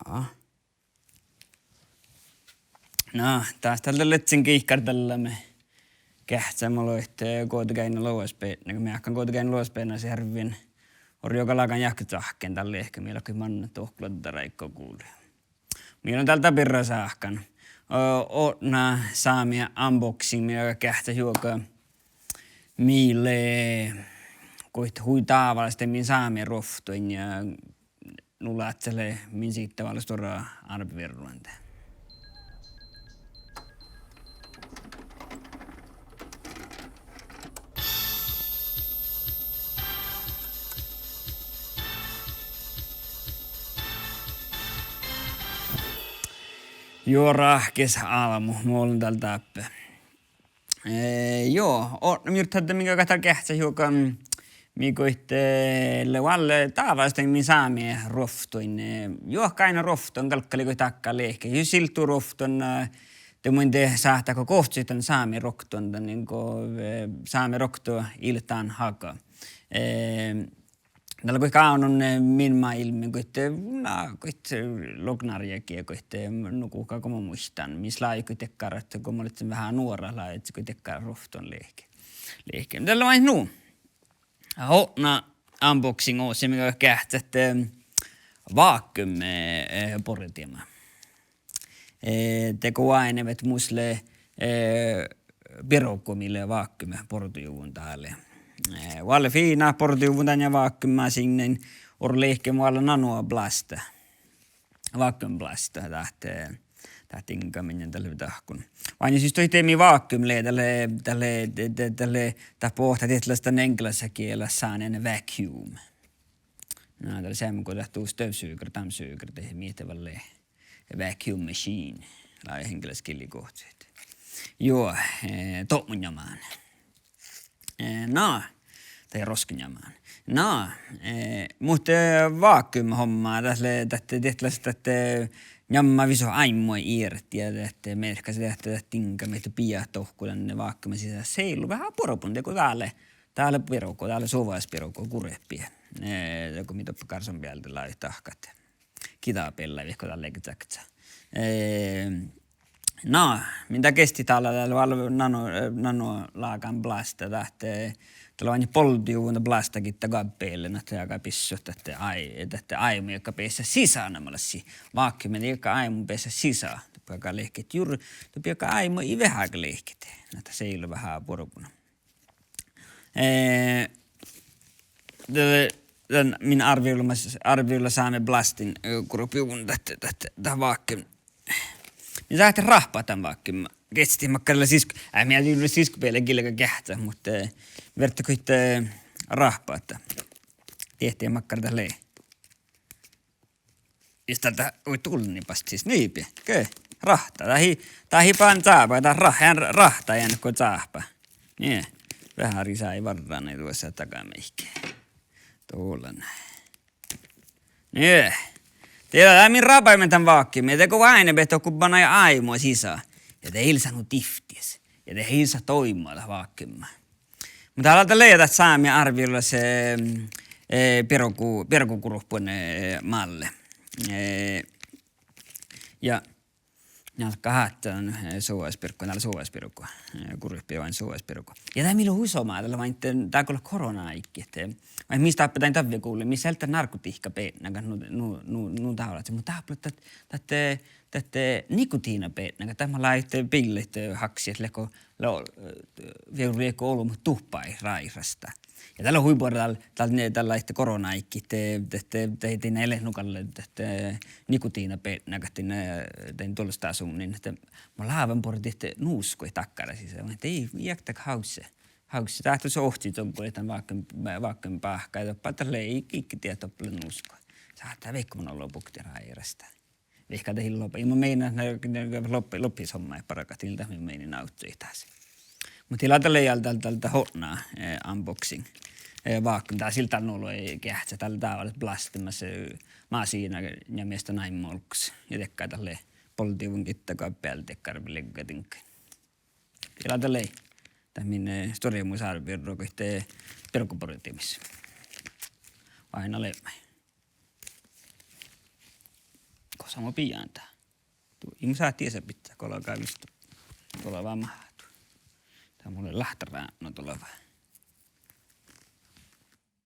Jaa. No, taas tältä letsin kiihkartellamme kähtsämoloitte kootikäin luospeet. Niin me hakkaan kootikäin luospeena se härvin orjokalakan jahketsahken tälle ehkä meillä kun manna tohklodda raikko kuulee. Meillä on tältä pirra saahkan. Ootna saamia unboxing meillä kähtä juokaa meille koit hui tavallisesti min saamia roftoin ja nulla atsele min siitä valstora arviverruante. Joo, rahkes aamu, mulla on täällä täppä. Joo, myrttätte minkä kahta kähtsä hiukan levalle tavallisesti min saamia roftoin. Joo, kaina rofton, kalkkaliko takka lehke. Jos siltu rofton, te muinte sahtako kohtsitan saami rokton, niin saami rokto iltaan haka. Tällä kun kaunon min maailmi, kun lognarjakin, kun nukuukaa, kun mä muistan, missä laajikko tekkarat, kun mä olin vähän nuora laajit, kun tekkaa rofton lehke. Tällä vain nuu. Hotna unboxing on se, mikä kähtät vaakkumme portiema. Teko aina, että musle pirokkomille vaakkumme portujuun täällä. Valle fiina portujuun ja vaakkummaa sinne on lehke mualla nanoa blasta. Vaakkum blasta tähtinkä minne tälle tahkun. Vain siis toi teemi vaakkumille tälle pohta tietystä englannisessa kielessä saanen vacuum. No tällä semmoinen kun tähtuu stövsuger, tamsuger tehdä miettävälle vacuum machine. Lai henkilöskillikohteet. Joo, tomunjamaan. Tai roskinjamaan. Mutta vaakkum hommaa tästä jamma viso aimoi irti ja tähtä merkka se tähtä tinka meitä piahtohkulan vaakkumme sisässä seilu vähän poropunte kun täällä pirokko täällä sovaispirokko kureppiä. Joku mitä karson päältä lai tahkat. Kitapella vihko tälle kitsaktsa. Mitä kesti täällä nano laakan blasta tähtä tällä on poltiuunta blastakin takapeille, että joka pissu tähtä aimu, joka peessä sisään namalasi. Vaakkumen, joka aimu peessä sisään. Joka lehket juuri, joka aimu ei vähän lehket. Näitä seilu vähän porukuna. Min arvioilla saamme blastin kuropiuun tähän vaakkumen. Niin saatte rahpaa tämän vaakkumen. Kesti makkarilla minä juuri siskupeille kilka kähtä, mutta vertako itse rahpaa, että tehtiin makkarita lee. Jos tältä voi tullnipasta siis niipi. Kyllä, rahta. Tai hipaan saapa, tai rahta jäänyt kuin saapa. Niin, vähän risää ei varraan, ei tuossa takameikkeen. Tuolla näin. Niin. Teillä min rapaimen tämän vaakkimme, ja teko aina beto kubbana ja aimoa sisään. Ja te hilsanu tifties. Ja te hilsa toimalla vaakkimme. Mutta aloita leijata saamia arvioilla se pirokkukuruppuun maalle. Ja alkaa haattaa suoispirkku, täällä suoispirkku. Kuruppi vain suoispirkku. Ja tämä milloin huisomaa, täällä vain, tää kun on korona-aikki. Vai mistä appetain tavia kuulee, missä eltä narkotiikka peetnäkä, nu taulat. Mutta tätä nikotiina peetnäkä, tämä laitte pillit haksi, että vieko ollut tuhpai rairasta. Ja tällä huipuolella tällä laitte korona-aikki, tehtiin elehnukalle nikotiina peetnäkä, tein tuollaista asun, niin että mä laavan porti, että nuuskoi takkara sisään. Että ei jäktäk hausse. Hausse tahto se ohti tuon vaakkan pahkaa, ja tällä ei ikki tietoppille nuuskoa. Saattaa veikko mun olla pukti rairasta. Vihkaa tehin loppu. Mä meinaan, että loppis homma ja parakatilta, mä meinin auttoi taas. Mutta tilata leijalta tältä hotnaa unboxing. Vaakkum, tää siltä on ollut kähtsä, tällä tavalla blastimassa maa siinä ja miestä näin molkus. Ja tekkaa tälle poltiivun kittakaa päällä tekkarville katinkaan. Tilata lei. Tämmöinen storia mun saarvirro, kun yhteen perukkuporitiimissa. Aina lemmä. sama pian tää. Ihmiset tiesä pitää, kun alkaa vista tuolla vaan mahtuu. Tää mulle lähtärää no tuleva.